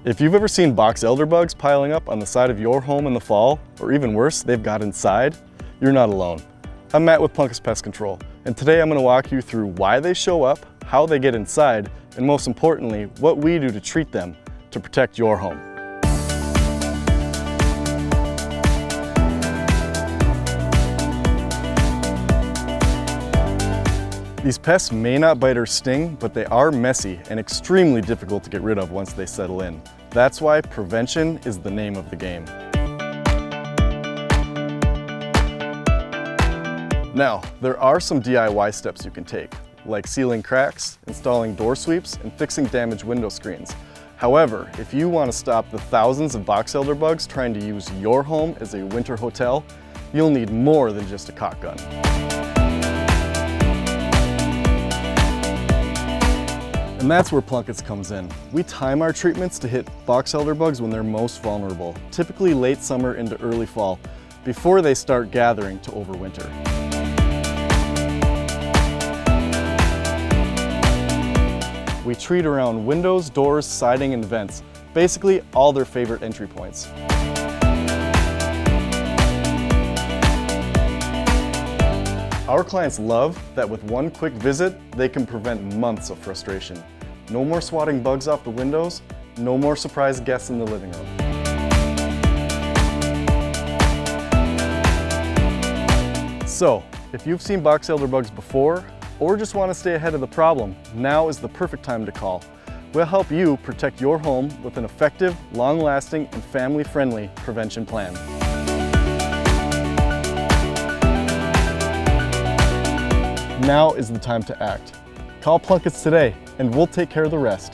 If you've ever seen Boxelder bugs piling up on the side of your home in the fall, or even worse, they've got inside, you're not alone. I'm Matt with Plunkett's Pest Control, and today I'm going to walk you through why they show up, how they get inside, and most importantly, what we do to treat them to protect your home. These pests may not bite or sting, but they are messy and extremely difficult to get rid of once they settle in. That's why prevention is the name of the game. Now, there are some DIY steps you can take, like sealing cracks, installing door sweeps, and fixing damaged window screens. However, if you want to stop the thousands of Boxelder bugs trying to use your home as a winter hotel, you'll need more than just a caulk gun. And that's where Plunkett's comes in. We time our treatments to hit Boxelder bugs when they're most vulnerable, typically late summer into early fall, before they start gathering to overwinter. We treat around windows, doors, siding, and vents, basically all their favorite entry points. Our clients love that with one quick visit, they can prevent months of frustration. No more swatting bugs off the windows, no more surprise guests in the living room. So, if you've seen Boxelder bugs before, or just want to stay ahead of the problem, now is the perfect time to call. We'll help you protect your home with an effective, long-lasting, and family-friendly prevention plan. Now is the time to act. Call Plunkett's today, and we'll take care of the rest.